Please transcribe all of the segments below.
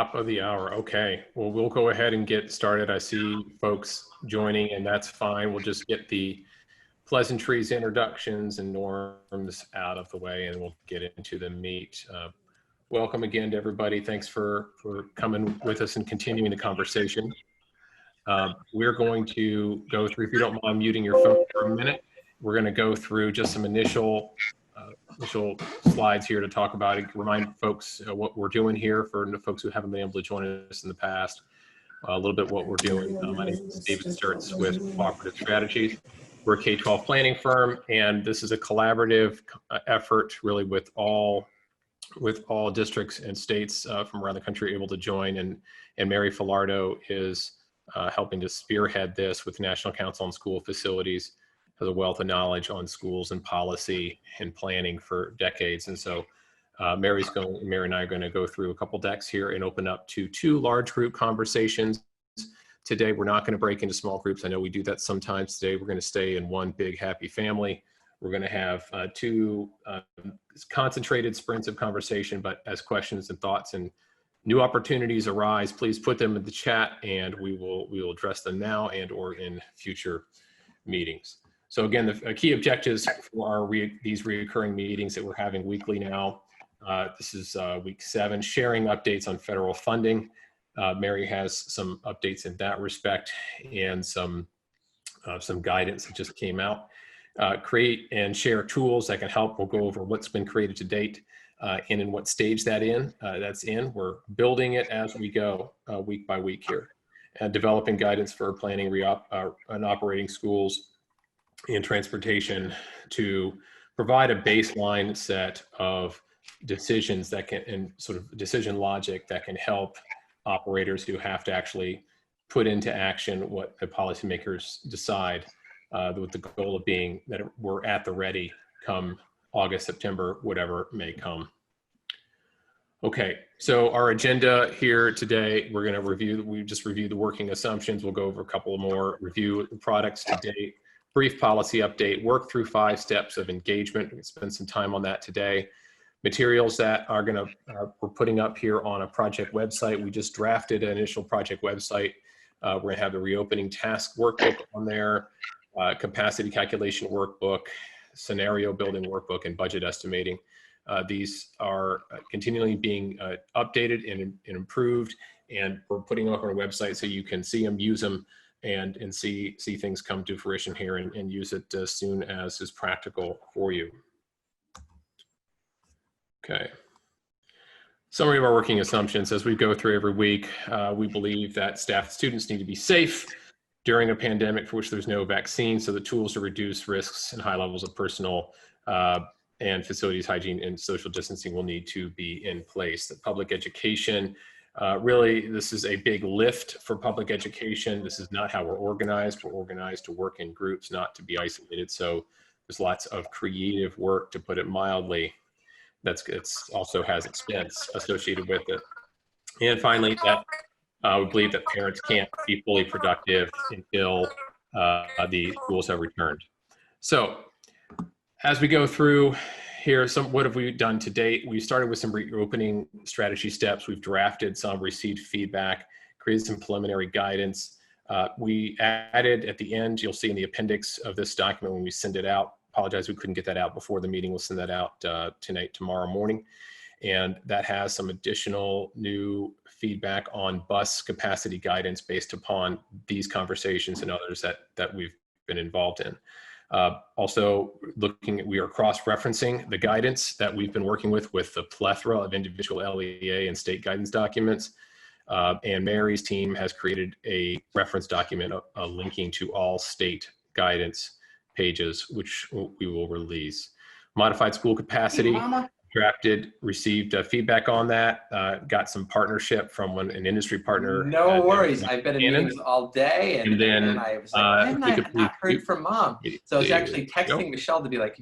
Top of the hour. Okay, well, we'll go ahead and get started. I see folks joining, and that's fine. We'll just get the pleasantries, introductions, and norms out of the way, and we'll get into the meat. Welcome again to everybody. Thanks for coming with us and continuing the conversation. We're going to go through, if you don't mind muting your phone for a minute, we're going to go through just some initial slides here to talk about it, remind folks what we're doing here for the folks who haven't been able to join us in the past, a little bit what we're doing. My name is David Sturts with Cooperative Strategies. We're a K-12 planning firm, and this is a collaborative effort really with all districts and states from around the country able to join, and Mary Filardo is helping to spearhead this with National Council on School Facilities, has a wealth of knowledge on schools and policy and planning for decades. And so Mary and I are going to go through a couple decks here and open up to 2 large group conversations. Today, we're not going to break into small groups. I know we do that sometimes. Today, we're going to stay in one big happy family. We're going to have 2 concentrated sprints of conversation, but as questions and thoughts and new opportunities arise, please put them in the chat, and we will address them now and or in future meetings. So again, the key objectives for these recurring meetings that we're having weekly now. This is week 7, sharing updates on federal funding. Mary has some updates in that respect and some guidance that just came out. Create and share tools that can help. We'll go over what's been created to date and in what stage that's in. We're building it as we go week by week here, and developing guidance for planning and operating schools and transportation to provide a baseline set of decisions that can, and sort of decision logic that can help operators who have to actually put into action what the policymakers decide, with the goal of being that we're at the ready come August, September, whatever may come. Okay, so our agenda here today, we're going to we just reviewed the working assumptions. We'll go over a couple more, review the products to date, brief policy update, work through 5 steps of engagement. We'll spend some time on that today. Materials that are we're putting up here on a project website. We just drafted an initial project website. We're going to have the reopening task workbook on there, capacity calculation workbook, scenario building workbook, and budget estimating. These are continually being updated and improved, and we're putting them up on our website so you can see them, use them, and see things come to fruition here and use it as soon as is practical for you. Okay. Summary of our working assumptions as we go through every week. We believe that staff and students need to be safe during a pandemic for which there's no vaccine, so the tools to reduce risks and high levels of personal and facilities hygiene and social distancing will need to be in place. The public education, really, this is a big lift for public education. This is not how we're organized. We're organized to work in groups, not to be isolated. So there's lots of creative work, to put it mildly. It's also has expense associated with it. And finally, that we believe that parents can't be fully productive until the schools have returned. So as we go through here, what have we done to date? We started with some reopening strategy steps. We've drafted some, received feedback, created some preliminary guidance. We added at the end, you'll see in the appendix of this document when we send it out, apologize we couldn't get that out before the meeting. We'll send that out tomorrow morning. And that has some additional new feedback on bus capacity guidance based upon these conversations and others that we've been involved in. Also we are cross-referencing the guidance that we've been working with the plethora of individual LEA and state guidance documents. And Mary's team has created a reference document linking to all state guidance pages, which we will release. Modified school capacity, drafted, received feedback on that, got some partnership from an industry partner. No worries, I've been in meetings all day, and then I was like, why haven't I not heard from Mom? So I was actually texting Michelle to be like.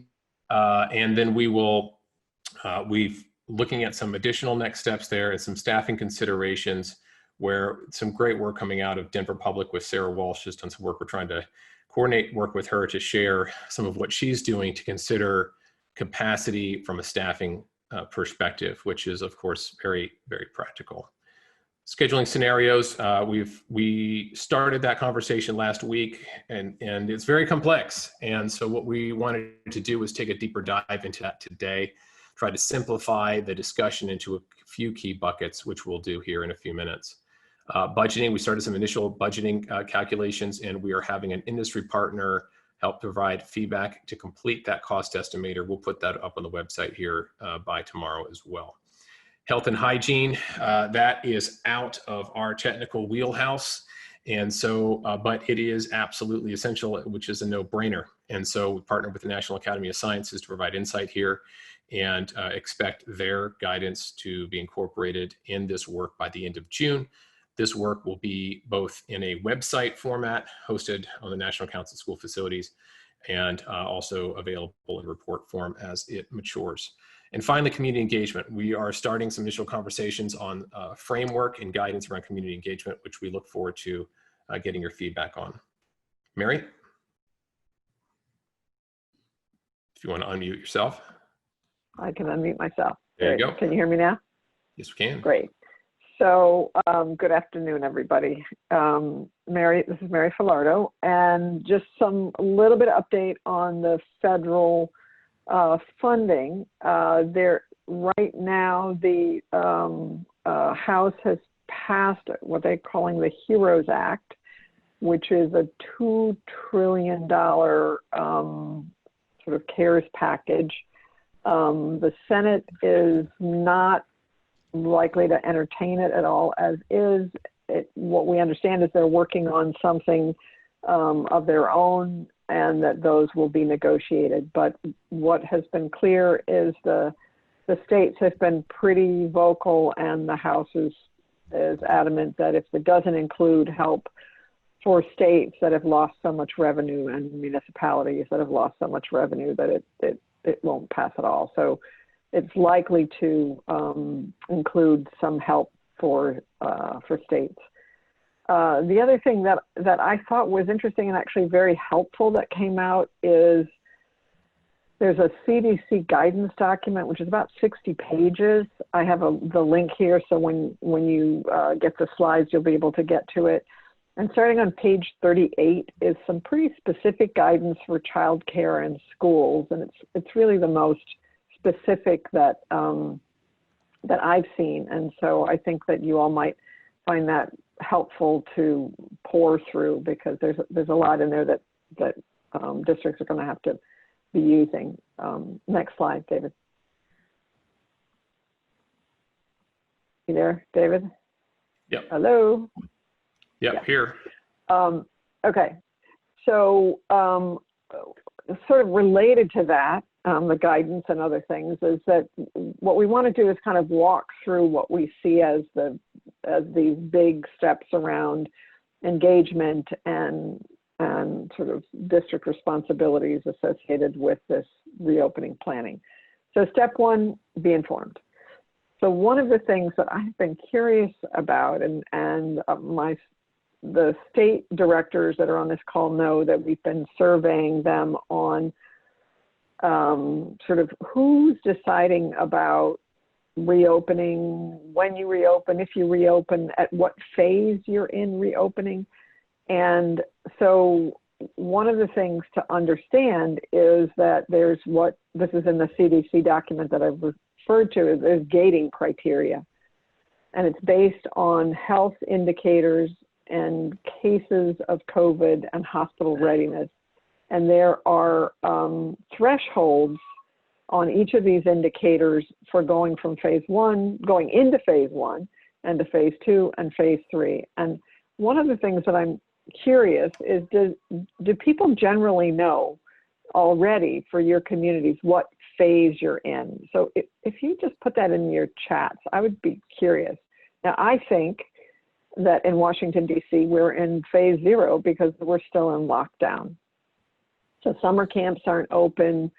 And then we've looking at some additional next steps there and some staffing considerations, where some great work coming out of Denver Public with Sarah Walsh has done some work. We're trying to coordinate work with her to share some of what she's doing to consider capacity from a staffing perspective, which is of course very, very practical. scheduling scenarios. We started that conversation last week, and it's very complex. And so what we wanted to do was take a deeper dive into that today, try to simplify the discussion into a few key buckets, which we'll do here in a few minutes. Budgeting, we started some initial budgeting calculations, and we are having an industry partner help provide feedback to complete that cost estimator. We'll put that up on the website here by tomorrow as well. Health and hygiene, that is out of our technical wheelhouse. And so, but it is absolutely essential, which is a no-brainer. And so we partnered with the National Academy of Sciences to provide insight here, and expect their guidance to be incorporated in this work by the end of June. This work will be both in a website format hosted on the National Council of School Facilities, and also available in report form as it matures. And finally, community engagement. We are starting some initial conversations on framework and guidance around community engagement, which we look forward to getting your feedback on. Mary? If you want to unmute yourself. I can unmute myself. There you go. Can you hear me now? Yes, we can. Great. So good afternoon, everybody. This is Mary Filardo, and just a little bit of update on the federal funding. Right now, the House has passed what they're calling the HEROES Act, which is a $2 trillion sort of CARES package. The Senate is not likely to entertain it at all as is. What we understand is they're working on something of their own, and that those will be negotiated. But what has been clear is the states have been pretty vocal, and the House is adamant that if it doesn't include help for states that have lost so much revenue and municipalities that have lost so much revenue, that it won't pass at all. So it's likely to include some help for states. The other thing that I thought was interesting and actually very helpful that came out is there's a CDC guidance document, which is about 60 pages. I have the link here, so when you get the slides, you'll be able to get to it. And starting on page 38 is some pretty specific guidance for childcare and schools, and it's really the most specific that I've seen. And so I think that you all might find that helpful to pore through, because there's a lot in there that districts are going to have to be using. Next slide, David. You there, David? Yep. Hello? Yep, yeah. Here. Okay. So sort of related to that, the guidance and other things, is that what we want to do is kind of walk through what we see as these big steps around engagement and sort of district responsibilities associated with this reopening planning. So step one, be informed. So one of the things that I've been curious about, and the state directors that are on this call know that we've been surveying them on sort of who's deciding about reopening, when you reopen, if you reopen, at what phase you're in reopening. And so one of the things to understand is that there's this is in the CDC document that I've referred to as gating criteria. And it's based on health indicators and cases of COVID and hospital readiness. And there are thresholds on each of these indicators for going from going into phase one, and to phase two and phase three. And one of the things that I'm curious is, do people generally know already for your communities what phase you're in? So if you just put that in your chats, I would be curious. Now, I think that in Washington, D.C., we're in phase 0 because we're still in lockdown. So summer camps aren't open.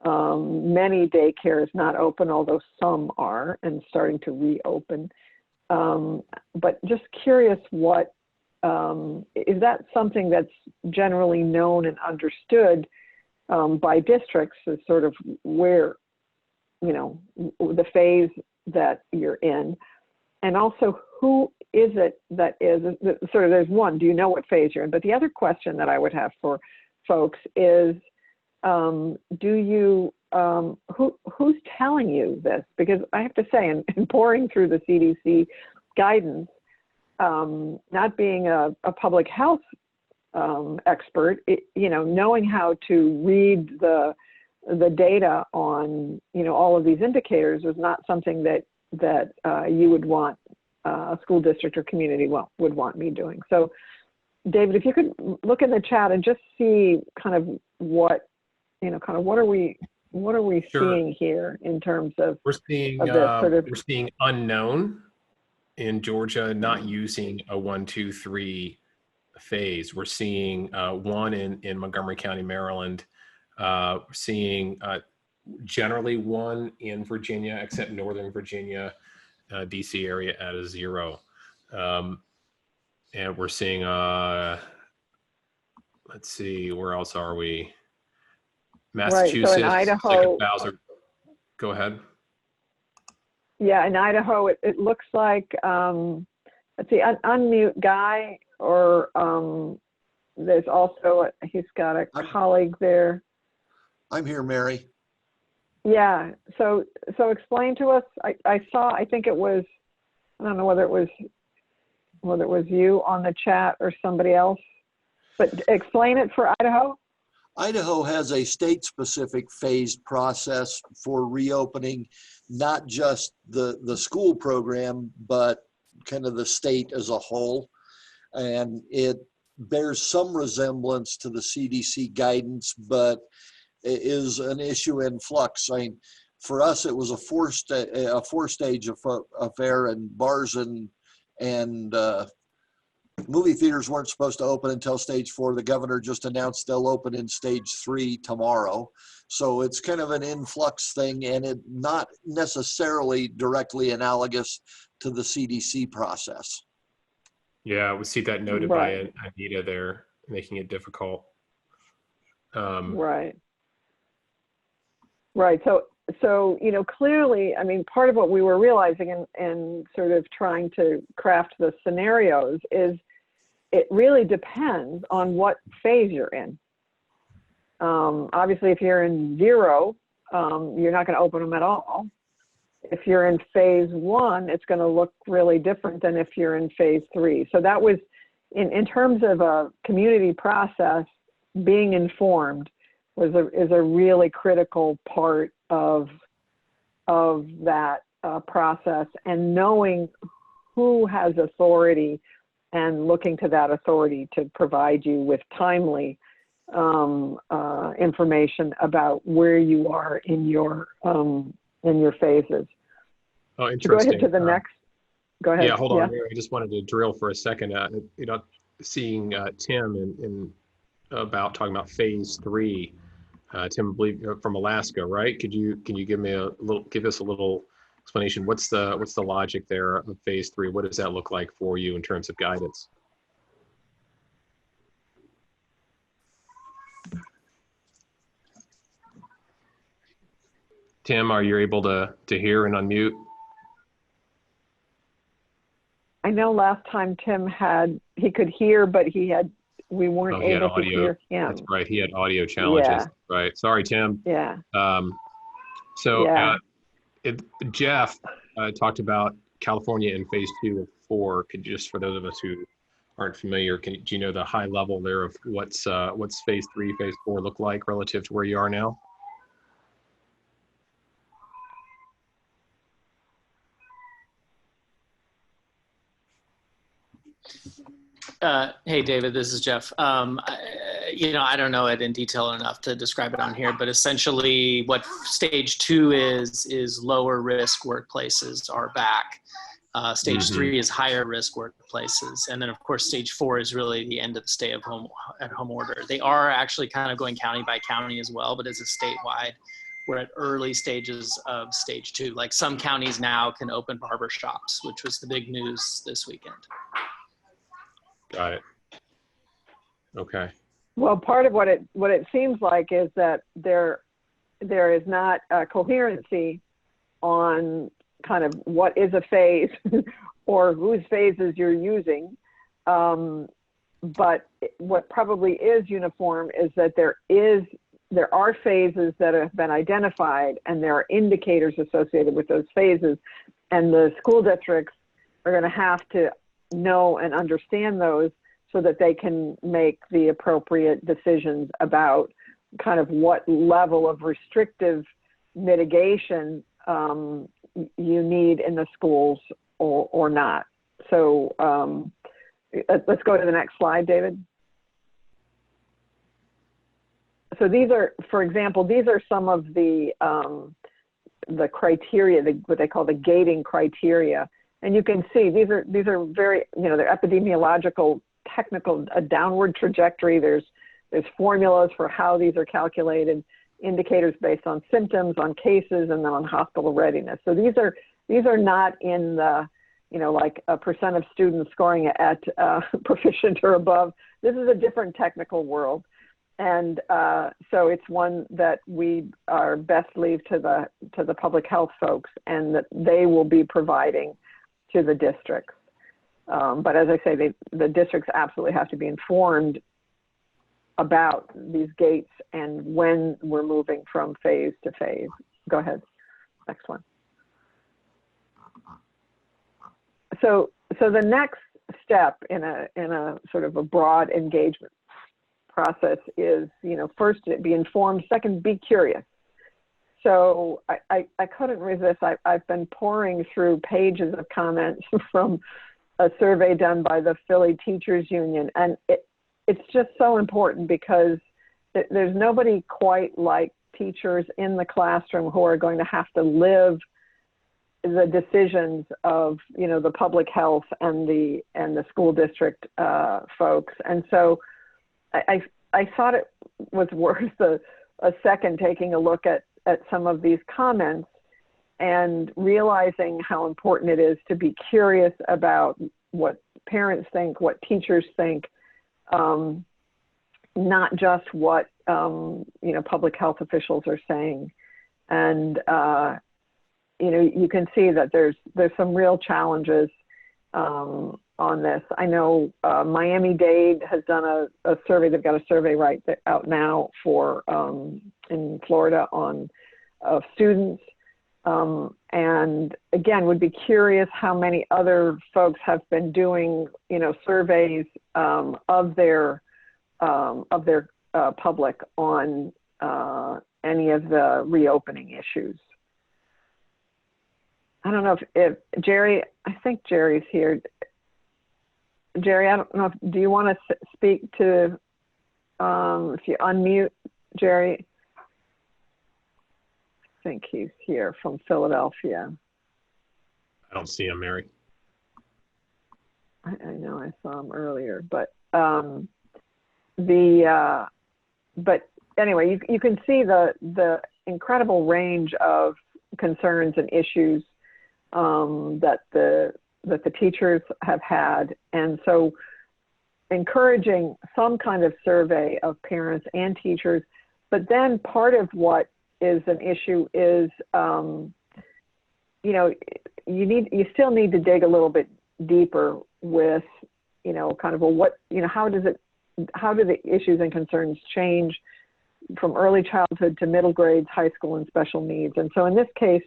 Many daycare is not open, although some are and starting to reopen. But just curious, is that something that's generally known and understood by districts as sort of where, the phase that you're in? And also, who is it that is sort of, there's one, do you know what phase you're in? But the other question that I would have for folks is, who's telling you this? Because I have to say, in pouring through the CDC guidance, not being a public health expert, knowing how to read the data on, all of these indicators was not something that you would want a school district or community would want me doing. So, David, if you could look in the chat and just see kind of what are we Sure. seeing here in terms of we're seeing we're seeing unknown in Georgia, not using a 1, 2, 3 phase. We're seeing one in Montgomery County, Maryland. We're seeing generally one in Virginia, except Northern Virginia, DC area at a 0. And we're seeing, let's see, where else are we? Massachusetts, right. So in Idaho, go ahead. Yeah, in Idaho, it looks like, let's see, unmute Guy, or there's also, he's got a colleague there. I'm here, Mary. Yeah, so explain to us, I think it was, I don't know whether it was you on the chat or somebody else, but explain it for Idaho. Idaho has a state-specific phased process for reopening, not just the school program, but kind of the state as a whole. And it bears some resemblance to the CDC guidance, but it is an issue in flux. I mean, for us, it was a four-stage affair, and bars and movie theaters weren't supposed to open until stage 4. The governor just announced they'll open in stage 3 tomorrow. So it's kind of an influx thing, and it not necessarily directly analogous to the CDC process. Yeah, we see that noted by Anita there, making it difficult. Right. So, clearly, I mean, part of what we were realizing and sort of trying to craft the scenarios is it really depends on what phase you're in. Obviously, if you're in 0, you're not going to open them at all. If you're in phase 1, it's going to look really different than if you're in phase 3. So that was, in terms of a community process, being informed is a really critical part of that process, and knowing who has authority and looking to that authority to provide you with timely information about where you are in your phases. Oh, interesting. So go ahead to the next. Go ahead. Yeah, hold on, Mary. I just wanted to drill for a second. Seeing Tim talking about phase 3. Tim, I believe from Alaska, right? Can you give us a little explanation? What's the logic there of phase 3? What does that look like for you in terms of guidance? Tim, are you able to hear and unmute? I know last time Tim he could hear, but we weren't able to hear him. That's right. He had audio challenges. Yeah. Right. Sorry, Tim. Yeah. Jeff talked about California in phase 2 of 4. Could you, just for those of us who aren't familiar, do you know the high level there of what's phase 3, phase 4 look like relative to where you are now? Hey, David, this is Jeff. I don't know it in detail enough to describe it on here, but essentially what stage 2 is lower risk workplaces are back. Stage 3 is higher risk workplaces. And then of course, stage 4 is really the end of the stay at home order. They are actually kind of going county by county as well, but as a statewide, we're at early stages of stage 2. Like some counties now can open barber shops, which was the big news this weekend. Got it. Okay. Well, part of what it seems like is that there is not a coherency on kind of what is a phase or whose phases you're using. But what probably is uniform is that there are phases that have been identified, and there are indicators associated with those phases, and the school districts are going to have to know and understand those so that they can make the appropriate decisions about kind of what level of restrictive mitigation you need in the schools or not. So let's go to the next slide, David. So these are, for example, these are some of the criteria, what they call the gating criteria. And you can see these are very, they're epidemiological, technical, a downward trajectory. There's formulas for how these are calculated, indicators based on symptoms, on cases, and then on hospital readiness. So these are not in the, like a percent of students scoring at proficient or above. This is a different technical world. And so it's one that we are best leave to the public health folks, and that they will be providing to the districts. But as I say, the districts absolutely have to be informed about these gates and when we're moving from phase to phase. Go ahead, next one. So the next step in a sort of a broad engagement process is, first, be informed, second, be curious. So I couldn't resist. I've been pouring through pages of comments from a survey done by the Philly Teachers Union, and it's just so important because there's nobody quite like teachers in the classroom who are going to have to live the decisions of the public health and the school district folks. And so I thought it was worth a second taking a look at some of these comments and realizing how important it is to be curious about what parents think, what teachers think, not just what public health officials are saying. And you can see that there's some real challenges on this. I know Miami-Dade has done a survey. They've got a survey out now for in Florida of students. And again, would be curious how many other folks have been doing, surveys of their public on any of the reopening issues. I don't know if Jerry, I think Jerry's here. Jerry, I don't know do you want to speak to, if you unmute, Jerry? I think he's here from Philadelphia. I don't see him, Mary. I know I saw him earlier, but but anyway, you can see the incredible range of concerns and issues that the teachers have had. And so encouraging some kind of survey of parents and teachers, but then part of what is an issue is, you still need to dig a little bit deeper with, kind of how do the issues and concerns change from early childhood to middle grades, high school, and special needs. And so in this case,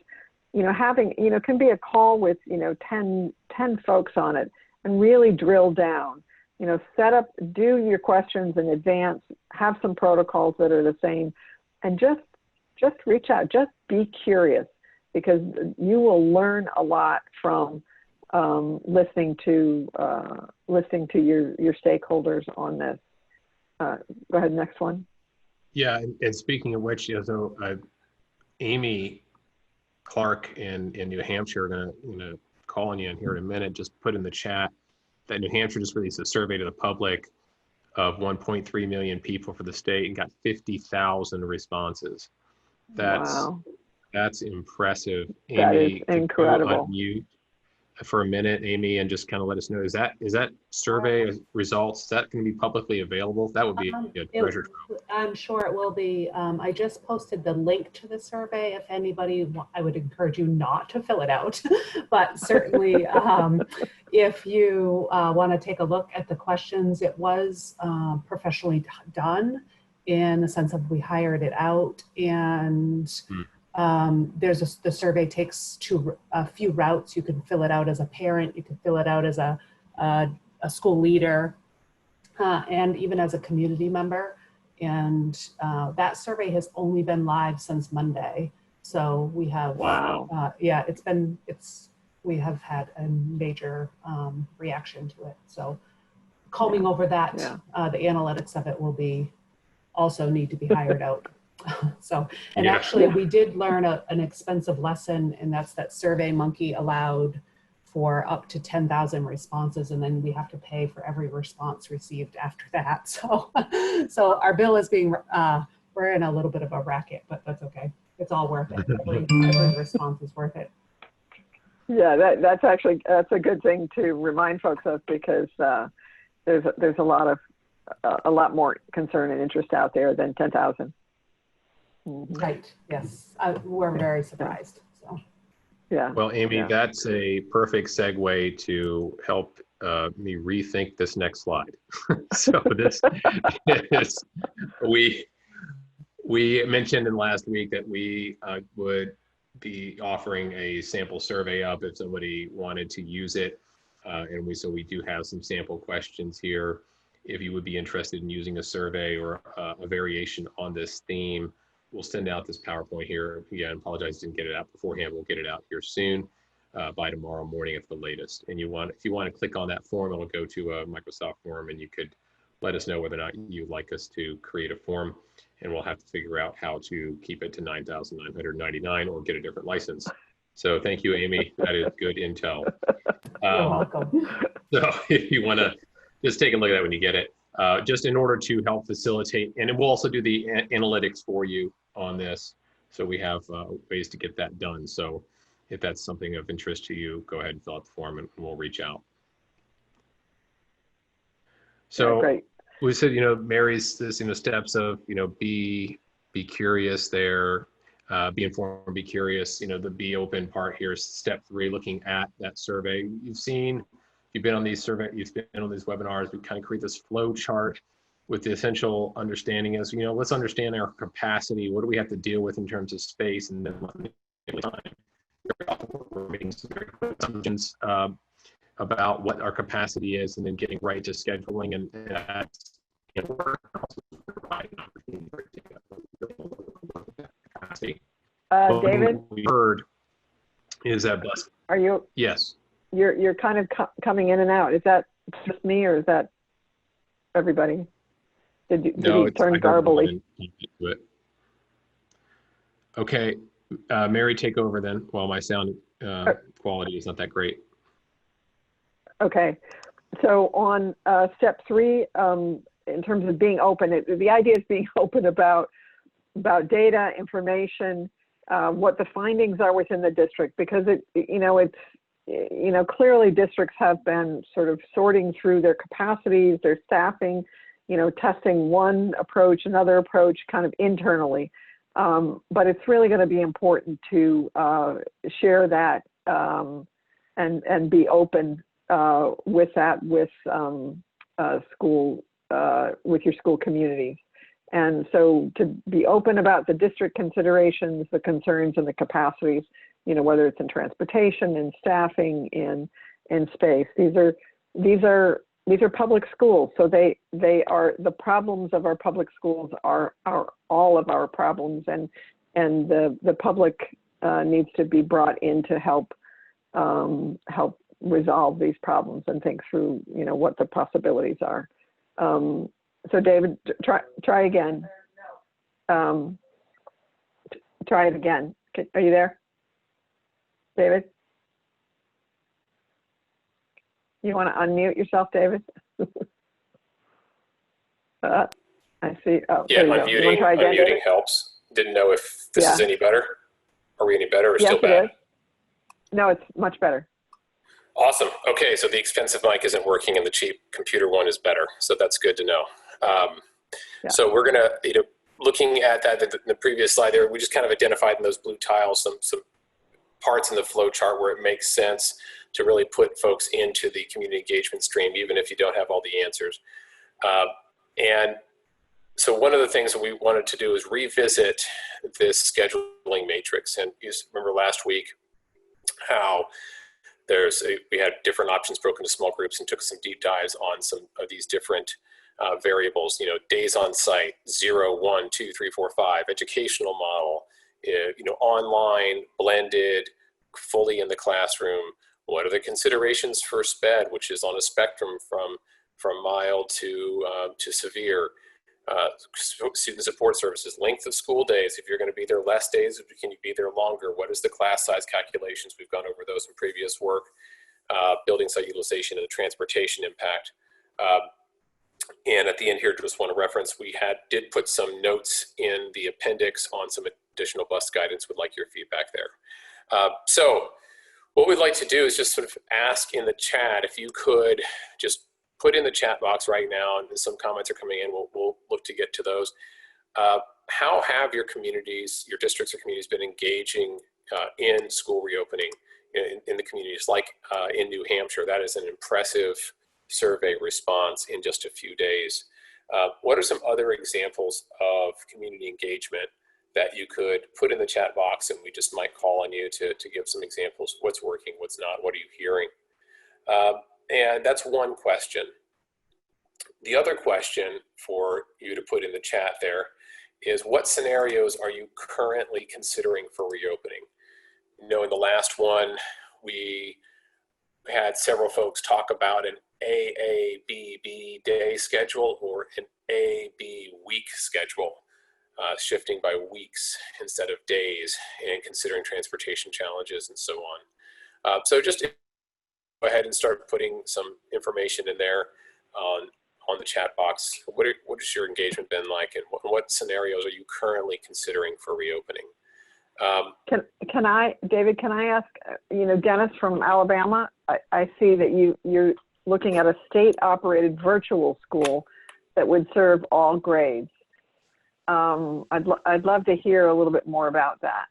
having, can be a call with, 10 folks on it and really drill down, do your questions in advance, have some protocols that are the same, and just reach out, just be curious, because you will learn a lot from listening to your stakeholders on this. Go ahead, next one. Yeah, and speaking of which, Amy Clark in New Hampshire are gonna call on you in here in a minute. Just put in the chat that New Hampshire just released a survey to the public of 1.3 million people for the state and got 50,000 responses. That's impressive. That Amy, is incredible. Unmute for a minute, Amy, and just kind of let us know, is that survey results, is that going to be publicly available? That would be a treasure trove. I'm sure it will be. I just posted the link to the survey. If anybody, I would encourage you not to fill it out, but certainly if you want to take a look at the questions, it was professionally done in the sense of we hired it out, and the survey takes a few routes. You can fill it out as a parent, you can fill it out as a school leader, and even as a community member. And that survey has only been live since Monday. So we have, yeah, we have had a major reaction to it. So combing over that, the analytics of it will also need to be hired out. So, and actually we did learn an expensive lesson, and that's that SurveyMonkey allowed for up to 10,000 responses, and then we have to pay for every response received after that. So, so our bill is being, we're in a little bit of a racket, but that's okay. It's all worth it. Every response is worth it. Yeah, that's a good thing to remind folks of, because there's a lot more concern and interest out there than 10,000. Right. Yes, we're very surprised. So. Yeah. Well, Amy, that's a perfect segue to help me rethink this next slide. So this is, we mentioned in last week that we would be offering a sample survey up if somebody wanted to use it, and so we do have some sample questions here. If you would be interested in using a survey or a variation on this theme, we'll send out this PowerPoint here. Again, I apologize, didn't get it out beforehand. We'll get it out here soon, by tomorrow morning at the latest. And if you want to click on that form, it'll go to a Microsoft form, and you could let us know whether or not you'd like us to create a form, and we'll have to figure out how to keep it to $9,999 or get a different license. So thank you, Amy. That is good intel. You're welcome. So if you want to just take a look at that when you get it, just in order to help facilitate, and we'll also do the analytics for you on this. So we have ways to get that done. So if that's something of interest to you, go ahead and fill out the form and we'll reach out. So we said, Mary's this, steps of, be curious there, be informed, be curious, the be open part here is step 3, looking at that survey. You've been on these webinars, we kind of create this flow chart with the essential understanding is, let's understand our capacity. What do we have to deal with in terms of space, and then time. We're making some very quick assumptions about what our capacity is, and then getting right to scheduling, and that's work. David, what we heard is that bus. Are you? Yes. You're kind of coming in and out. Is that just me, or is that everybody? Did you turn garbly? Okay, Mary, take over then, while my sound quality is not that great. Okay, so on step 3, in terms of being open, the idea is being open about data, information, what the findings are within the district, because clearly districts have been sort of sorting through their capacities, their staffing, testing one approach, another approach kind of internally. But it's really going to be important to share that and be open with that with with your school communities. And so to be open about the district considerations, the concerns, and the capacities, whether it's in transportation, in staffing, in space. These are public schools, so they are, the problems of our public schools are all of our problems, and the public needs to be brought in to help resolve these problems and think through what the possibilities are. So David, try again. Try it again. Are you there, David? You want to unmute yourself, David? I see. Oh, yeah, unmuting helps. Didn't know if this is any better. Are we any better or still bad? It is. No, it's much better. Awesome. Okay, so the expensive mic isn't working and the cheap computer one is better. So that's good to know. Yeah. So we're gonna, looking at that, the previous slide there, we just kind of identified in those blue tiles some parts in the flow chart where it makes sense to really put folks into the community engagement stream, even if you don't have all the answers. And so one of the things that we wanted to do is revisit this scheduling matrix. And you remember last week how we had different options broken to small groups and took some deep dives on some of these different variables, days on site, 0, 1, 2, 3, 4, 5, educational model, online, blended, fully in the classroom. What are the considerations for SPED, which is on a spectrum from mild to severe? Student support services, length of school days. If you're going to be there less days, can you be there longer? What is the class size calculations? We've gone over those in previous work. Building site utilization and the transportation impact. And at the end here, just want to reference, we did put some notes in the appendix on some additional bus guidance. Would like your feedback there. So what we'd like to do is just sort of ask in the chat if you could just put in the chat box right now, and some comments are coming in. We'll look to get to those. How have your communities, your districts or communities been engaging in school reopening in the communities, like in New Hampshire? That is an impressive survey response in just a few days. What are some other examples of community engagement that you could put in the chat box, and we just might call on you to give some examples? What's working, what's not, what are you hearing? And that's one question. The other question for you to put in the chat there is, what scenarios are you currently considering for reopening? In the last one, we had several folks talk about an AABB day schedule or an AB week schedule, shifting by weeks instead of days, and considering transportation challenges and so on. So just go ahead and start putting some information in there on the chat box. What has your engagement been like, and what scenarios are you currently considering for reopening? David, can I ask, Dennis from Alabama, I see that you're looking at a state-operated virtual school that would serve all grades. I'd love to hear a little bit more about that.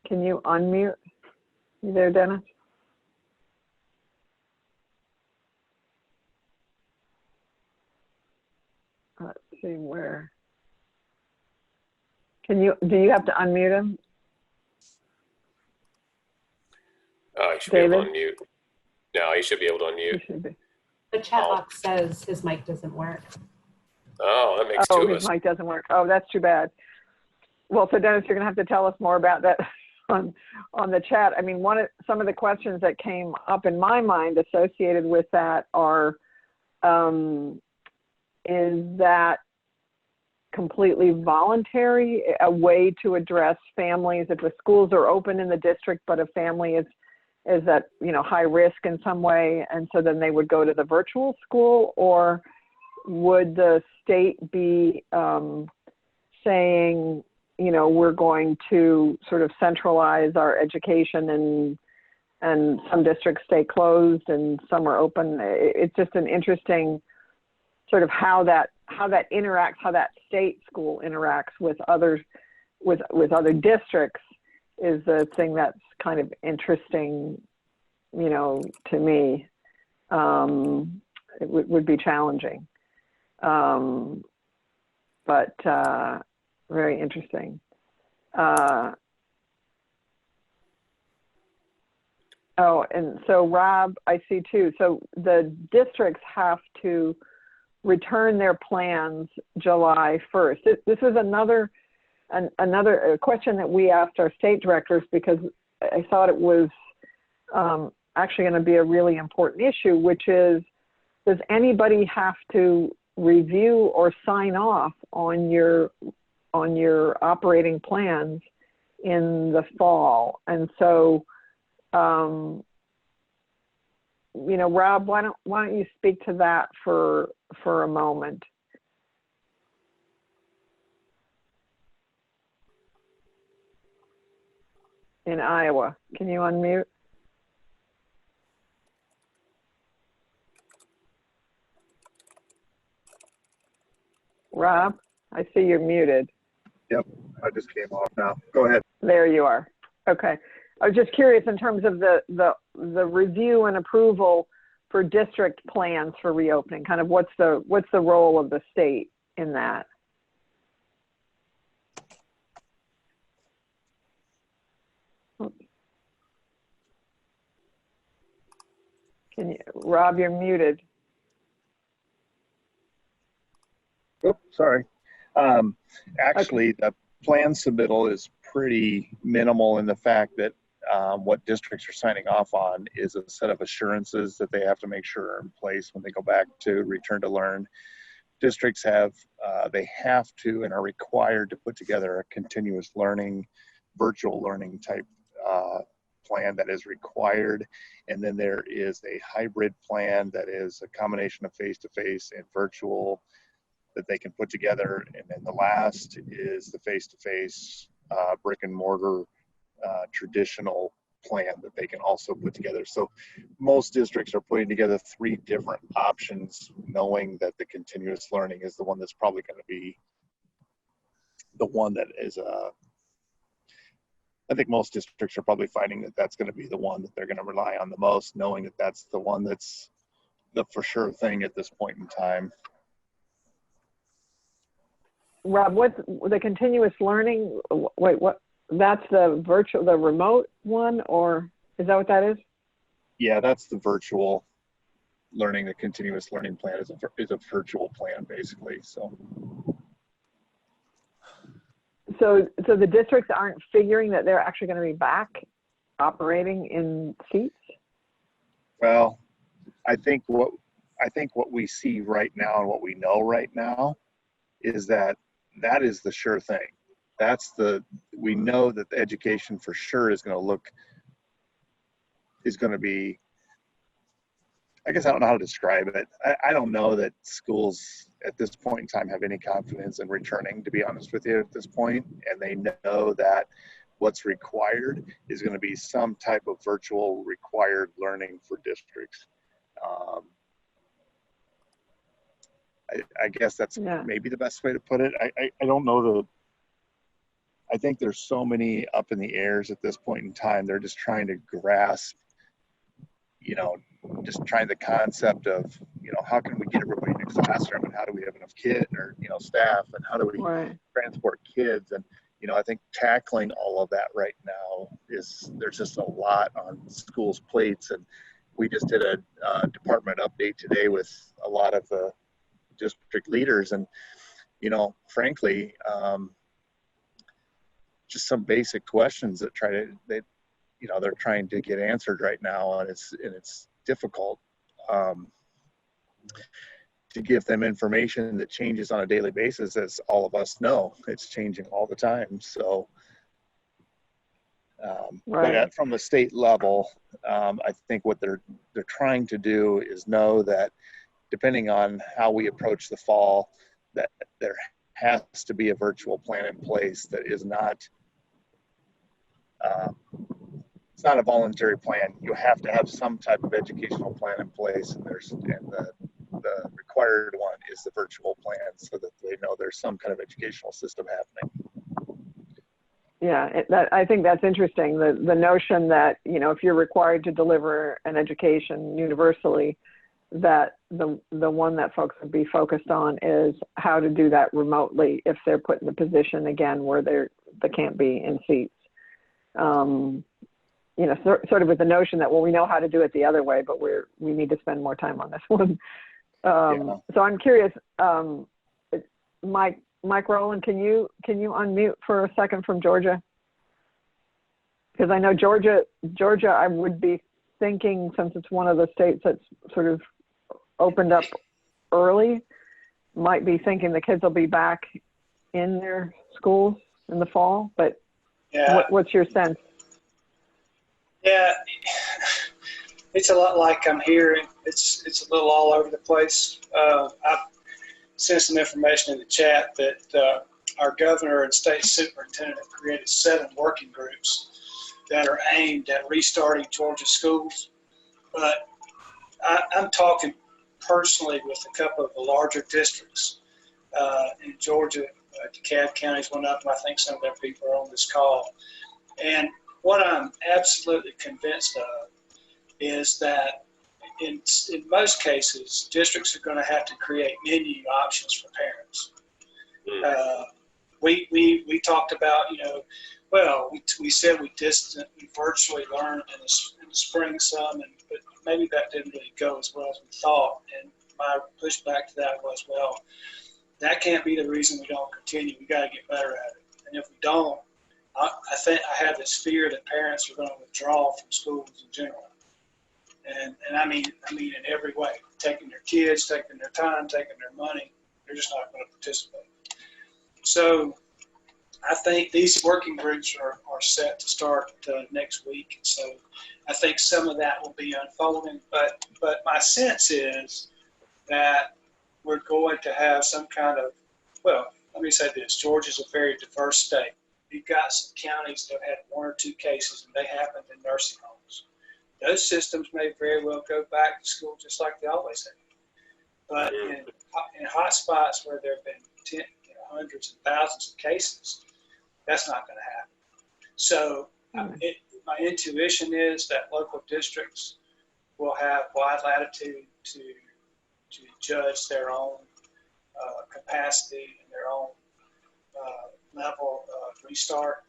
Can you unmute? You there, Dennis? Let's see where. Do you have to unmute him? He should be able to unmute. No, he should be able to unmute. He should be. The chat box says his mic doesn't work. Oh, that makes two of us. His mic doesn't work. Oh, that's too bad. Well, so Dennis, you're going to have to tell us more about that on the chat. I mean, some of the questions that came up in my mind associated with that are, is that completely voluntary, a way to address families if the schools are open in the district, but a family is at high risk in some way, and so then they would go to the virtual school? Or would the state be saying, we're going to sort of centralize our education, and some districts stay closed and some are open? It's just an interesting sort of how that interacts, how that state school interacts with other districts is the thing that's kind of interesting, to me. It would be challenging, but very interesting. And so Rob, I see too. So the districts have to return their plans July 1st. This was another question that we asked our state directors, because I thought it was actually going to be a really important issue, which is, does anybody have to review or sign off on your operating plans in the fall? And so, Rob, why don't you speak to that for a moment? in Iowa. Can you unmute? Rob, I see you're muted. Yep, I just came off now. Go ahead. There you are. Okay. I was just curious in terms of the review and approval for district plans for reopening. Kind of what's the role of the state in that? Can you, Rob, you're muted. Oh, sorry. Actually, okay. The plan submittal is pretty minimal in the fact that what districts are signing off on is a set of assurances that they have to make sure are in place when they go back to return to learn. Districts have, they have to and are required to put together a continuous learning, virtual learning type plan that is required. And then there is a hybrid plan that is a combination of face-to-face and virtual that they can put together. And then the last is the face-to-face brick and mortar traditional plan that they can also put together. So most districts are putting together 3 different options, knowing that the continuous learning is the one that's probably going to be the one that is I think most districts are probably finding that that's going to be the one that they're going to rely on the most, knowing that that's the one that's the for sure thing at this point in time. Rob, what's the continuous learning? Wait, what? That's the virtual, the remote one, or is that what that is? Yeah, that's the virtual learning. The continuous learning plan is a virtual plan, basically. So the districts aren't figuring that they're actually going to be back operating in seats? Well, I think what we see right now and what we know right now is that is the sure thing. We know that the education for sure is going to be, I guess I don't know how to describe it. I don't know that schools at this point in time have any confidence in returning, to be honest with you, at this point. And they know that what's required is going to be some type of virtual required learning for districts. I guess that's maybe the best way to put it. I don't know I think there's so many up in the airs at this point in time. They're just trying to grasp, just trying the concept of, how can we get everybody in a classroom, and how do we have enough kids or, staff, and how do we transport kids? And, I think tackling all of that right now there's just a lot on schools' plates. And we just did a department update today with a lot of the district leaders. And, frankly, just some basic questions that they're trying to get answered right now, and it's difficult to give them information that changes on a daily basis, as all of us know. It's changing all the time. So, but from the state level, I think what they're trying to do is know that depending on how we approach the fall, that there has to be a virtual plan in place that is not it's not a voluntary plan. You have to have some type of educational plan in place, and the required one is the virtual plan, so that they know there's some kind of educational system happening. Yeah, I think that's interesting. The notion that, if you're required to deliver an education universally, that the one that folks would be focused on is how to do that remotely if they're put in the position again where they can't be in seats. Sort of with the notion that, well, we know how to do it the other way, but we need to spend more time on this one. So I'm curious, Mike Rowland, can you unmute for a second from Georgia? Because I know Georgia, I would be thinking, since it's one of the states that's sort of opened up early, might be thinking the kids will be back in their schools in the fall, but what's your sense? Yeah, it's a lot like I'm hearing. It's a little all over the place. I've sent some information in the chat that our governor and state superintendent have created 7 working groups that are aimed at restarting Georgia schools. But I'm talking personally with a couple of the larger districts in Georgia. DeKalb County's one of them. I think some of their people are on this call. And what I'm absolutely convinced of is that in most cases, districts are going to have to create menu options for parents. We talked about, we said we virtually learned in the spring some, but maybe that didn't really go as well as we thought. And my pushback to that was, well, that can't be the reason we don't continue. We got to get better at it. And if we don't, I think I have this fear that parents are going to withdraw from schools in general. And I mean in every way, taking their kids, taking their time, taking their money. They're just not going to participate. So I think these working groups are set to start next week. So I think some of that will be unfolding. But my sense is that we're going to have some kind of, well, let me say this. Georgia's a very diverse state. You've got some counties that have had 1 or 2 cases, and they happened in nursing homes. Those systems may very well go back to school just like they always have. But in hot spots where there have been hundreds and thousands of cases, that's not going to happen. So my intuition is that local districts will have wide latitude to judge their own capacity and their own level of restart.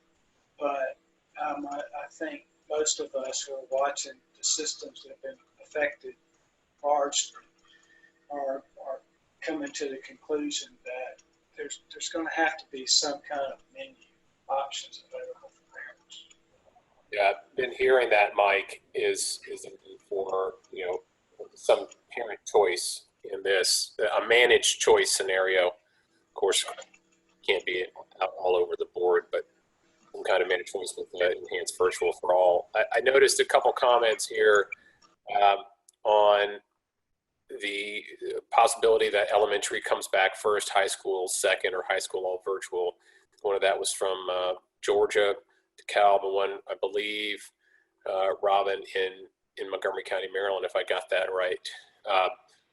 But I think most of us who are watching the systems that have been affected largely are coming to the conclusion that there's going to have to be some kind of menu options available for parents. Yeah, I've been hearing that, Mike, is a need for some parent choice in this, a managed choice scenario. Of course, can't be all over the board, but some kind of managed choice with enhanced virtual for all. I noticed a couple comments here on the possibility that elementary comes back first, high school second, or high school all virtual. One of that was from Georgia, DeKalb, and one, I believe, Robin in Montgomery County, Maryland, if I got that right. I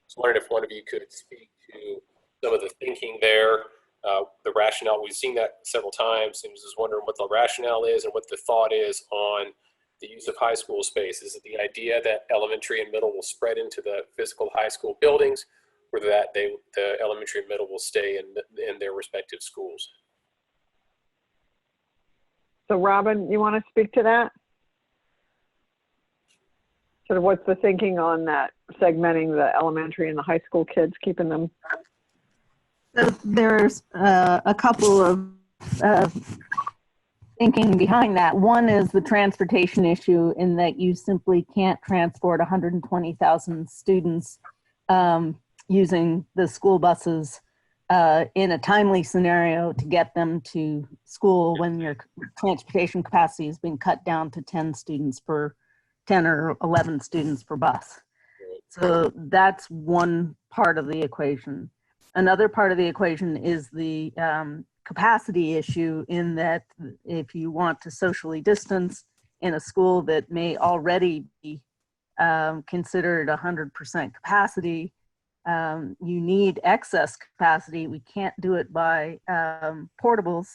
was wondering if one of you could speak to some of the thinking there, the rationale. We've seen that several times, and I was just wondering what the rationale is and what the thought is on the use of high school space. Is it the idea that elementary and middle will spread into the physical high school buildings, or that the elementary and middle will stay in their respective schools? So Robin, you want to speak to that? Sort of what's the thinking on that, segmenting the elementary and the high school kids, keeping them? So there's a couple of thinking behind that. One is the transportation issue, in that you simply can't transport 120,000 students using the school buses in a timely scenario to get them to school when your transportation capacity has been cut down to 10 or 11 students per bus. So that's one part of the equation. Another part of the equation is the capacity issue, in that if you want to socially distance in a school that may already be considered 100% capacity, you need excess capacity. We can't do it by portables.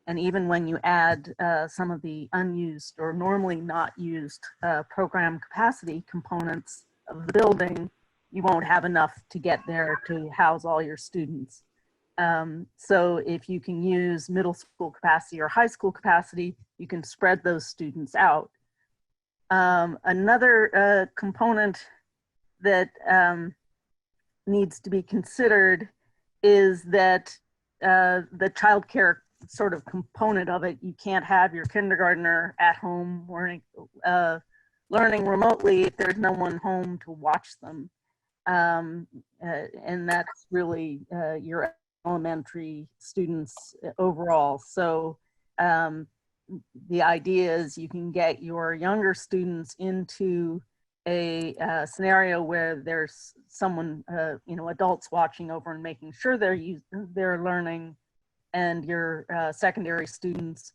And even when you add some of the unused or normally not used program capacity components of the building, you won't have enough to get there to house all your students. So if you can use middle school capacity or high school capacity, you can spread those students out. Another component that needs to be considered is that the childcare sort of component of it. You can't have your kindergartner at home learning remotely if there's no one home to watch them. And that's really your elementary students overall. So the idea is you can get your younger students into a scenario where there's someone, adults watching over and making sure they're learning, and your secondary students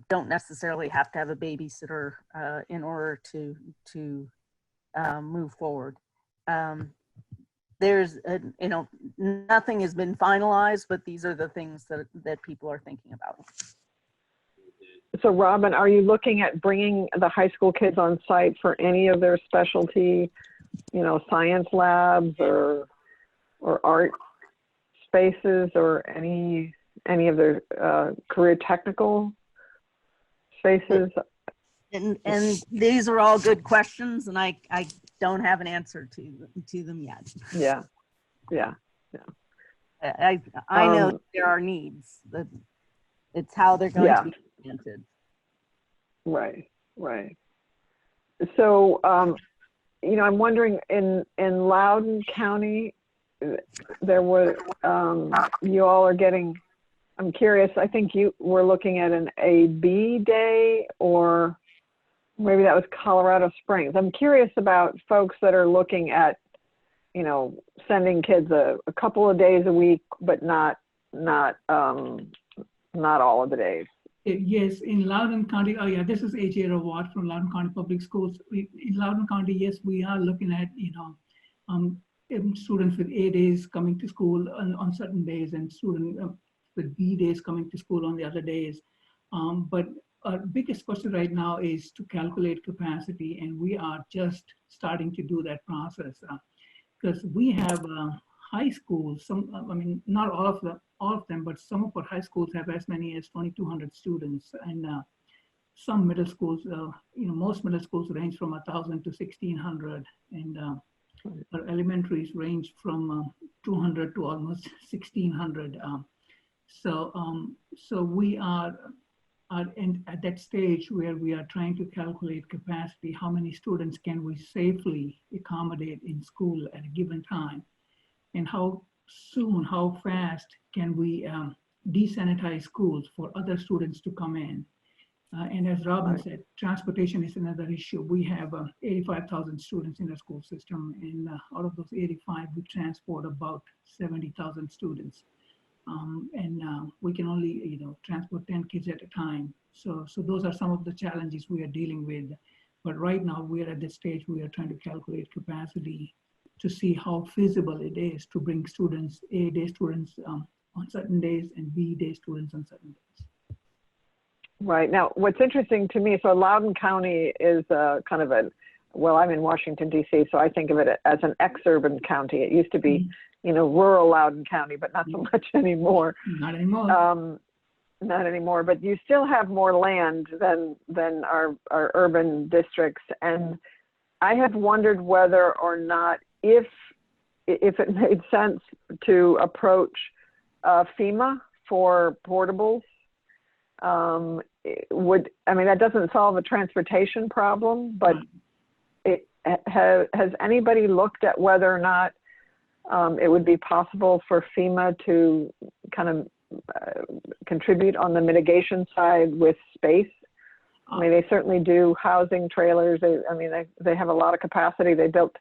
don't necessarily have to have a babysitter in order to move forward. There's, nothing has been finalized, but these are the things that people are thinking about. So Robin, are you looking at bringing the high school kids on site for any of their specialty, science labs or art spaces or any of their career technical spaces? And these are all good questions, and I don't have an answer to them yet. Yeah. I know there are needs. It's how they're going to be implemented. Right. So, I'm wondering in Loudoun County, there was, you all are getting, I'm curious, I think you were looking at an AB day, or maybe that was Colorado Springs. I'm curious about folks that are looking at, sending kids a couple of days a week, but not all of the days. Yes, in Loudoun County, this is A.J. Rawat from Loudoun County Public Schools. In Loudoun County, yes, we are looking at, students with A days coming to school on certain days, and students with B days coming to school on the other days. But our biggest question right now is to calculate capacity, and we are just starting to do that process because we have high schools. Not all of them, but some of our high schools have as many as 2,200 students, and some middle schools, most middle schools range from 1,000 to 1,600, and our elementaries range from 200 to almost 1,600. So we are at that stage where we are trying to calculate capacity. How many students can we safely accommodate in school at a given time, and how fast can we desanitize schools for other students to come in. And as Robin said, transportation is another issue. We have 85,000 students in our school system, and out of those 85, we transport about 70,000 students. And we can only transport 10 kids at a time. So those are some of the challenges we are dealing with. But right now we are at the stage we are trying to calculate capacity to see how feasible it is to bring students, A day students on certain days and B day students on certain days. Right. Now, what's interesting to me, so Loudoun County is kind of I'm in Washington, D.C., so I think of it as an ex-urban county. It used to be, rural Loudoun County, but not so much anymore. Not anymore. Not anymore, but you still have more land than our urban districts. And I have wondered whether or not if it made sense to approach FEMA for portables. That doesn't solve a transportation problem, but has anybody looked at whether or not it would be possible for FEMA to kind of contribute on the mitigation side with space? They certainly do housing trailers. They have a lot of capacity. They built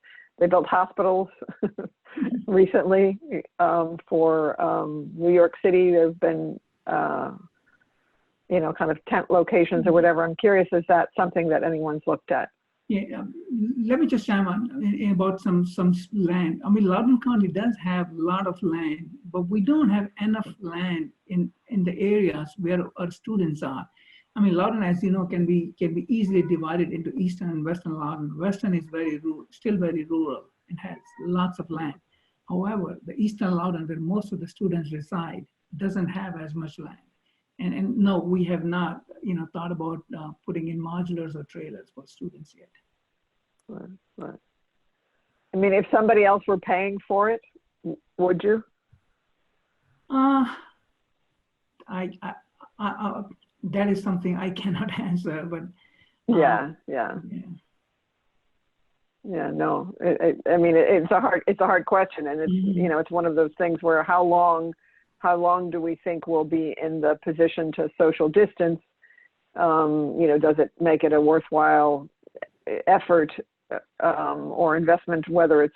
hospitals recently for New York City. There's been kind of tent locations or whatever. I'm curious, is that something that anyone's looked at? Yeah, let me just chime on about some land. Loudoun County does have a lot of land, but we don't have enough land in the areas where our students are. Loudoun, as you know, can be easily divided into Eastern and Western Loudoun. Western is still very rural and has lots of land. However, the Eastern Loudoun, where most of the students reside, doesn't have as much land. And no, we have not, thought about putting in modulars or trailers for students yet. Right. If somebody else were paying for it, would you? That is something I cannot answer, but. Yeah. No, it's a hard question, and it's, it's one of those things where how long do we think we'll be in the position to social distance? Does it make it a worthwhile effort or investment, whether it's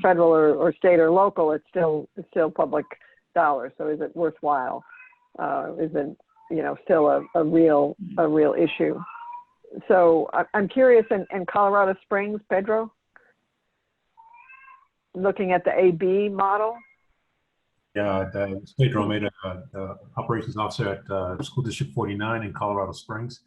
federal or state or local? It's still public dollars. So is it worthwhile? Is still a real issue. So I'm curious, in Colorado Springs, Pedro, looking at the AB model. Yeah, Pedro made the operations officer at School District 49 in Colorado Springs.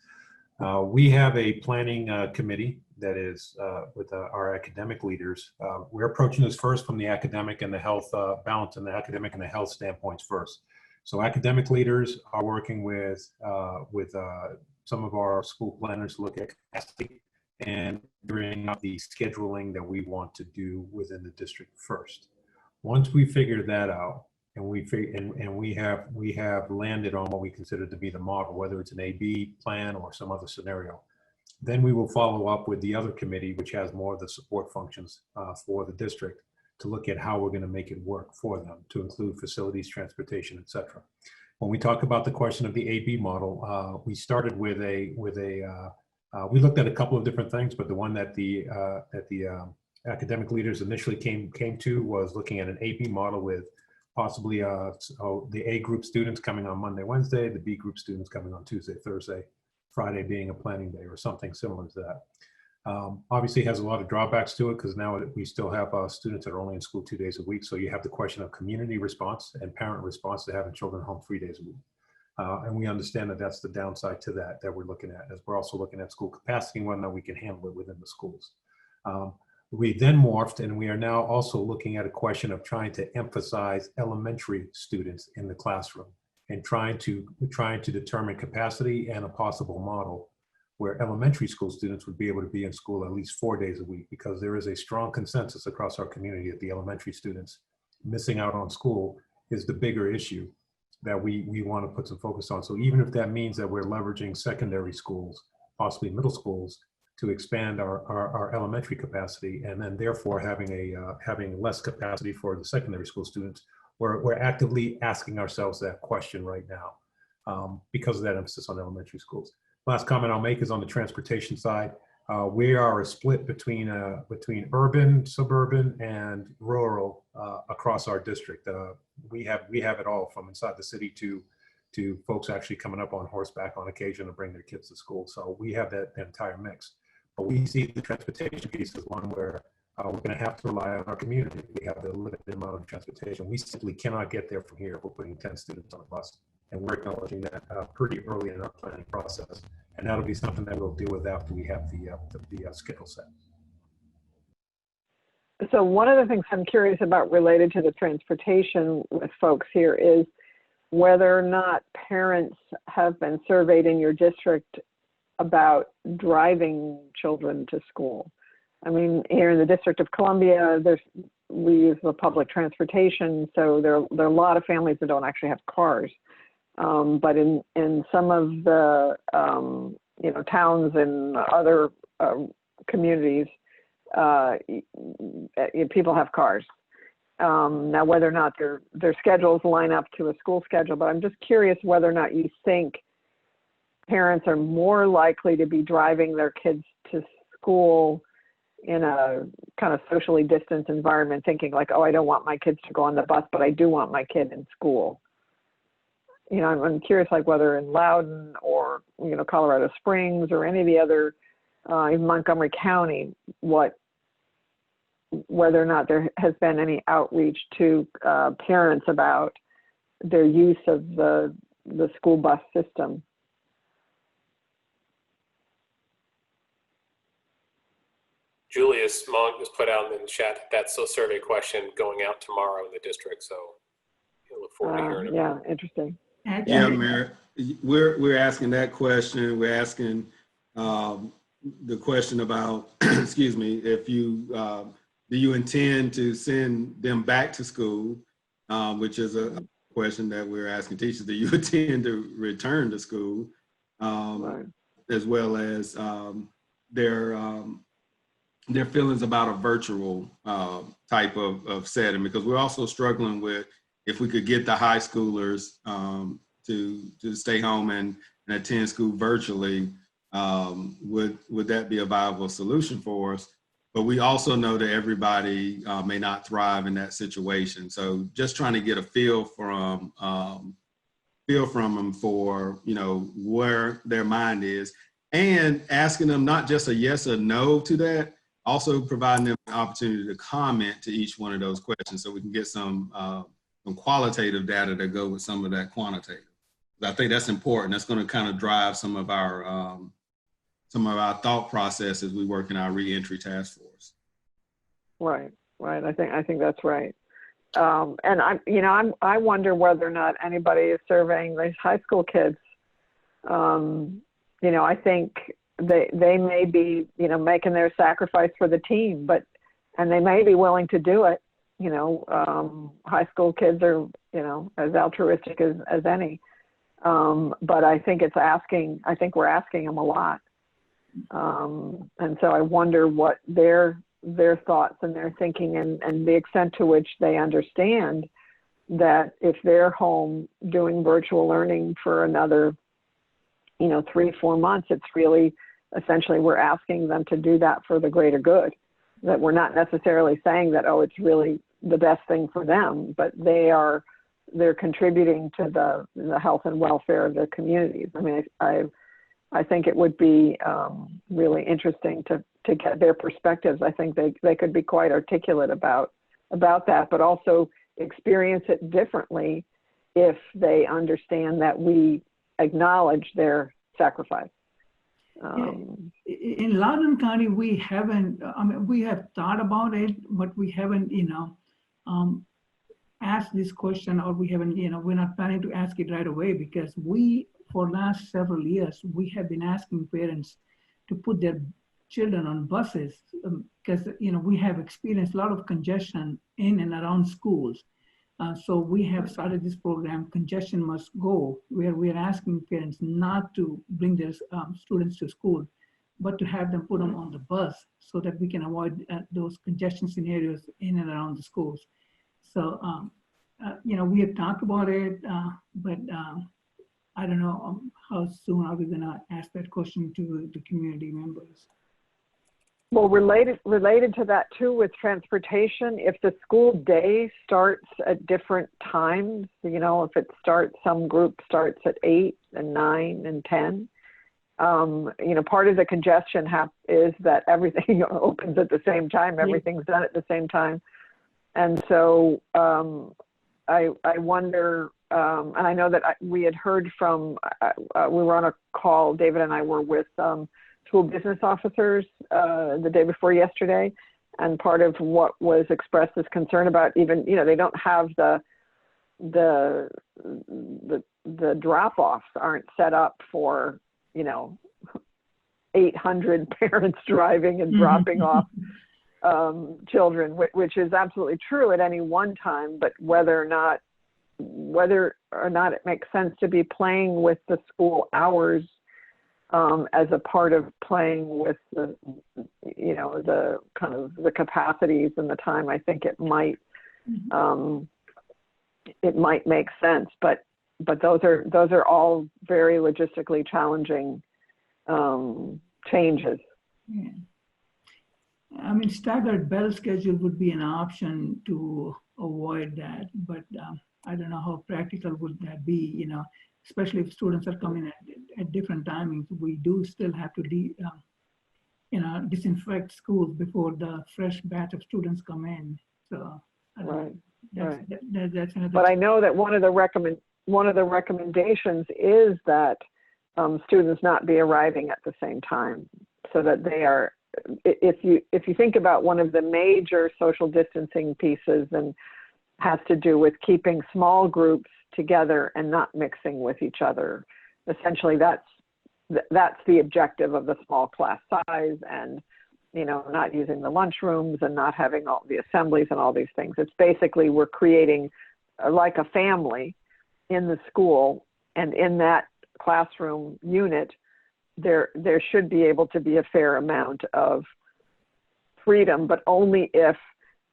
We have a planning committee that is with our academic leaders. We're approaching this first from the academic and the health balance and the academic and the health standpoints first. So academic leaders are working with some of our school planners to look at capacity and figuring out the scheduling that we want to do within the district first. Once we figure that out, and we have landed on what we consider to be the model, whether it's an AB plan or some other scenario, then we will follow up with the other committee, which has more of the support functions for the district, to look at how we're going to make it work for them, to include facilities, transportation, etc. When we talk about the question of the AB model, we started with we looked at a couple of different things, but the one that the academic leaders initially came to was looking at an AB model with possibly the A group students coming on Monday, Wednesday, the B group students coming on Tuesday, Thursday, Friday being a planning day or something similar to that. Obviously has a lot of drawbacks to it because now we still have students that are only in school 2 days a week. So you have the question of community response and parent response to having children home 3 days a week. And we understand that that's the downside to that we're looking at, as we're also looking at school capacity and whether or not we can handle it within the schools. We then morphed, and we are now also looking at a question of trying to emphasize elementary students in the classroom and trying to determine capacity and a possible model where elementary school students would be able to be in school at least 4 days a week, because there is a strong consensus across our community that the elementary students missing out on school is the bigger issue that we want to put some focus on. So even if that means that we're leveraging secondary schools, possibly middle schools, to expand our elementary capacity, and then therefore having less capacity for the secondary school students, we're actively asking ourselves that question right now because of that emphasis on elementary schools. Last comment I'll make is on the transportation side. We are a split between urban, suburban, and rural across our district. We have it all, from inside the city to folks actually coming up on horseback on occasion to bring their kids to school. So we have that entire mix. But we see the transportation piece as one where we're going to have to rely on our community. We have the limited amount of transportation. We simply cannot get there from here if we're putting 10 students on a bus. And we're acknowledging that pretty early in our planning process. And that'll be something that we'll deal with after we have the schedule set. So one of the things I'm curious about related to the transportation with folks here is whether or not parents have been surveyed in your district about driving children to school. I mean, here in the District of Columbia, we use the public transportation, so there are a lot of families that don't actually have cars. But in some of the towns and other communities, people have cars. Now, whether or not their schedules line up to a school schedule, but I'm just curious whether or not you think parents are more likely to be driving their kids to school in a kind of socially distanced environment, thinking like, oh, I don't want my kids to go on the bus, but I do want my kid in school. I'm curious, like whether in Loudoun or, Colorado Springs or any of the other, in Montgomery County, whether or not there has been any outreach to parents about their use of the school bus system. Julius Monk has put out in the chat that's a survey question going out tomorrow in the district, so I look forward to hearing it. Yeah, interesting. Yeah, Mary, we're asking that question. We're asking the question about, excuse me, if you do you intend to send them back to school, which is a question that we're asking teachers. Do you intend to return to school, right, as well as their feelings about a virtual type of setting, because we're also struggling with if we could get the high schoolers to stay home and attend school virtually, would that be a viable solution for us? But we also know that everybody may not thrive in that situation. So just trying to get a feel from feel from them for, you know, where their mind is, and asking them not just a yes or no to that, also providing them an opportunity to comment to each one of those questions so we can get some qualitative data to go with some of that quantitative. I think that's important. That's going to kind of drive some of our thought process as we work in our reentry task force. Right. I think that's right. And I wonder whether or not anybody is surveying these high school kids. I think they may be, making their sacrifice for the team, and they may be willing to do it. High school kids are, as altruistic as any. But I think we're asking them a lot. And so I wonder what their thoughts and their thinking and the extent to which they understand that if they're home doing virtual learning for another, 3-4 months, it's really essentially we're asking them to do that for the greater good. That we're not necessarily saying that, oh, it's really the best thing for them, but they're contributing to the health and welfare of their communities. I mean, I think it would be really interesting to get their perspectives. I think they could be quite articulate about that, but also experience it differently if they understand that we acknowledge their sacrifice. In Loudoun County, we haven't, we have thought about it, but we haven't, asked this question, or we haven't, we're not planning to ask it right away, because for last several years, we have been asking parents to put their children on buses because, we have experienced a lot of congestion in and around schools. So we have started this program, Congestion Must Go, where we are asking parents not to bring their students to school, but to have them put them on the bus so that we can avoid those congestion scenarios in and around the schools. So, we have talked about it, but I don't know how soon are we going to ask that question to the community members. Well, related to that too, with transportation, if the school day starts at different times, if it starts, some group starts at 8 and 9 and 10, part of the congestion is that everything opens at the same time, everything's done at the same time. And so I wonder, and I know that we had heard from, we were on a call, David and I were with school business officers the day before yesterday, and part of what was expressed as concern about even, they don't have the drop-offs aren't set up for, 800 parents driving and dropping off children, which is absolutely true at any one time, but whether or not it makes sense to be playing with the school hours as a part of playing with the kind of the capacities and the time, I think it might make sense, but those are all very logistically challenging changes. Yeah. Staggered bell schedule would be an option to avoid that, but I don't know how practical would that be, especially if students are coming at different timings. We do still have to disinfect schools before the fresh batch of students come in. So that's another. But I know that one of the recommendations is that students not be arriving at the same time, so that they are. If you think about one of the major social distancing pieces, and has to do with keeping small groups together and not mixing with each other. Essentially, that's the objective of the small class size, and not using the lunchrooms and not having all the assemblies and all these things. It's basically we're creating like a family in the school, and in that classroom unit, there should be able to be a fair amount of freedom, but only if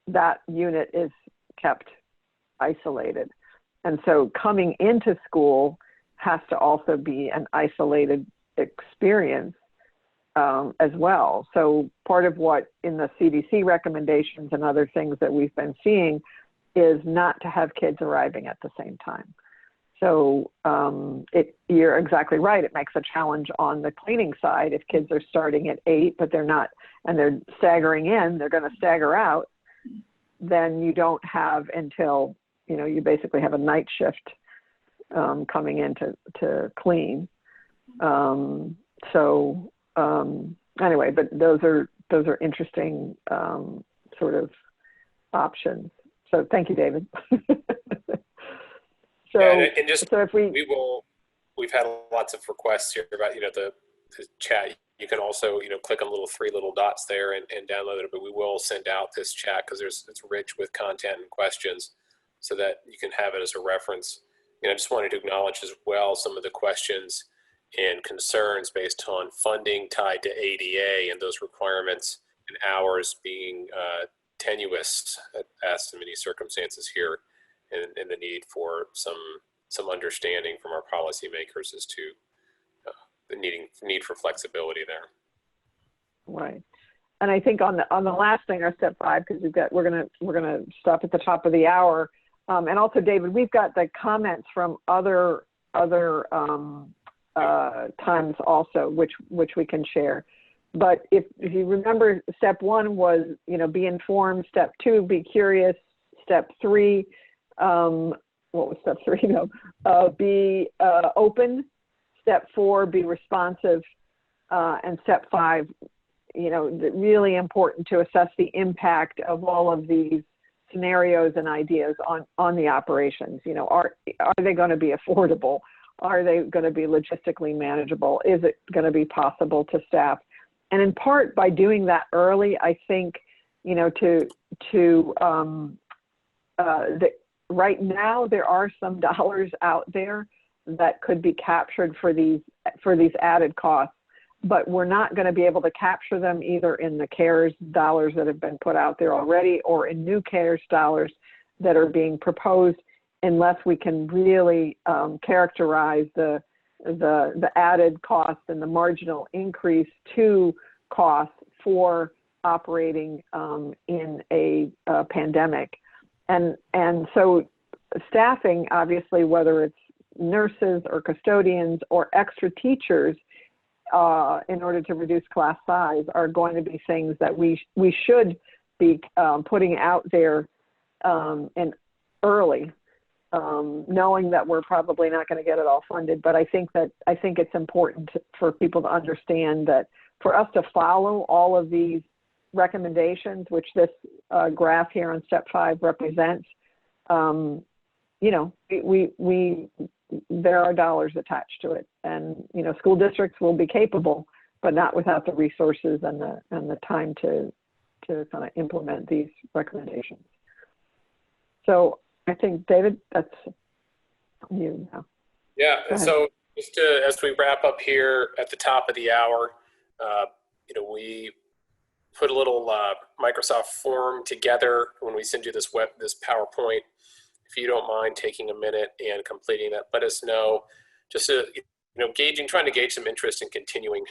that unit is kept isolated. And so coming into school has to also be an isolated experience as well. So part of what in the CDC recommendations and other things that we've been seeing is not to have kids arriving at the same time. So you're exactly right. It makes a challenge on the cleaning side. If kids are starting at 8, but they're not, and they're staggering in, they're going to stagger out, then you don't have until, you basically have a night shift coming in to clean. Anyway, but those are interesting sort of options. So thank you, David. So, yeah, and just so if we've had lots of requests here about, the chat. You can also, click on three little dots there and download it, but we will send out this chat because it's rich with content and questions so that you can have it as a reference. And I just wanted to acknowledge as well some of the questions and concerns based on funding tied to ADA and those requirements and hours being tenuous at some of these circumstances here, and the need for some understanding from our policymakers as to the need for flexibility there. Right, and I think on the last thing, our step 5, because we're gonna stop at the top of the hour, and also David, we've got the comments from other times also, which we can share. But if you remember, step 1 was, be informed. Step 2, be curious. Step 3, what was step 3? No, be open. Step 4, be responsive. And step 5, really important to assess the impact of all of these scenarios and ideas on the operations. Are they going to be affordable? Are they going to be logistically manageable? Is it going to be possible to staff? And in part, by doing that early, I think, right now there are some dollars out there that could be captured for these added costs, but we're not going to be able to capture them either in the CARES dollars that have been put out there already or in new CARES dollars that are being proposed, unless we can really characterize the added cost and the marginal increase to costs for operating in a pandemic. And so staffing, obviously, whether it's nurses or custodians or extra teachers, in order to reduce class size, are going to be things that we should be putting out there and early, knowing that we're probably not going to get it all funded. But I think it's important for people to understand that for us to follow all of these recommendations, which this graph here on step 5 represents, there are dollars attached to it, and school districts will be capable, but not without the resources and the time to kind of implement these recommendations. So I think, David, that's you now. Yeah, and so just as we wrap up here at the top of the hour, we put a little Microsoft form together when we send you this PowerPoint. If you don't mind taking a minute and completing that, let us know. Just to, trying to gauge some interest in continuing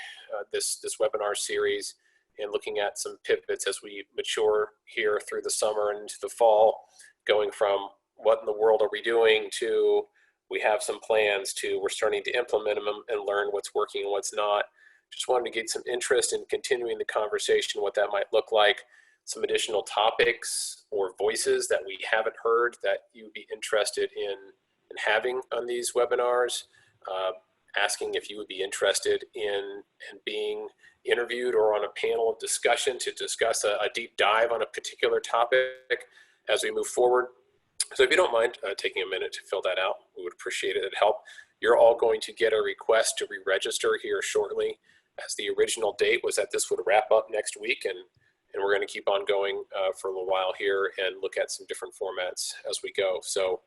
this webinar series and looking at some pivots as we mature here through the summer and into the fall, going from what in the world are we doing to we have some plans to we're starting to implement them and learn what's working and what's not. Just wanted to get some interest in continuing the conversation, what that might look like, some additional topics or voices that we haven't heard that you would be interested in having on these webinars, asking if you would be interested in being interviewed or on a panel of discussion to discuss a deep dive on a particular topic as we move forward. So if you don't mind taking a minute to fill that out, we would appreciate it. It'd help. You're all going to get a request to re-register here shortly, as the original date was that this would wrap up next week, and we're going to keep on going for a little while here and look at some different formats as we go. So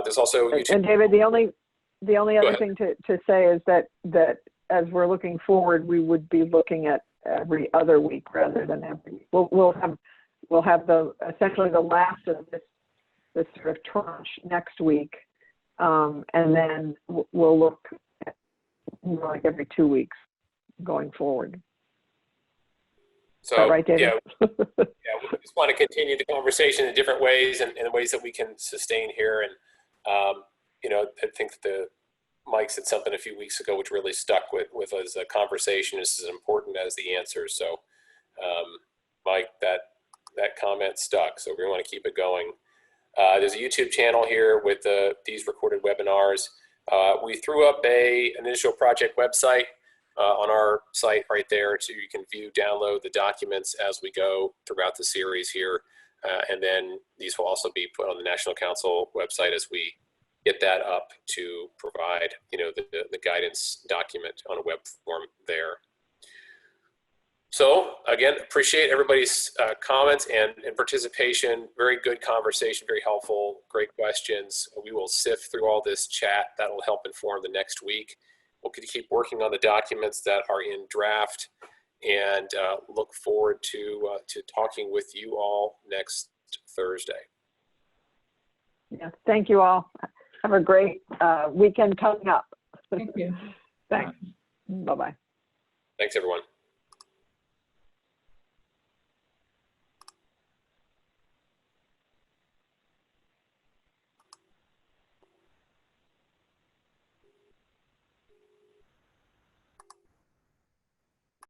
there's also YouTube. And David, the only other thing to say is that as we're looking forward, we would be looking at every other week rather than every week. We'll have essentially the last of this sort of tranche next week, and then we'll look at more like every 2 weeks going forward. So, is that right, David? Yeah, we just want to continue the conversation in different ways and ways that we can sustain here. And you know, I think that Mike said something a few weeks ago which really stuck with us. A conversation is as important as the answer. So, Mike, that comment stuck. So we want to keep it going. There's a YouTube channel here with these recorded webinars. We threw up an initial project website on our site right there, so you can view, download the documents as we go throughout the series here. And then these will also be put on the National Council website as we get that up to provide, you know, the guidance document on a web form there. So again, appreciate everybody's comments and participation. Very good conversation, very helpful, great questions. We will sift through all this chat. That will help inform the next week. We'll keep working on the documents that are in draft, and look forward to talking with you all next Thursday. Yeah, thank you all. Have a great weekend coming up. Thank you. Thanks. Bye-bye. Thanks, everyone.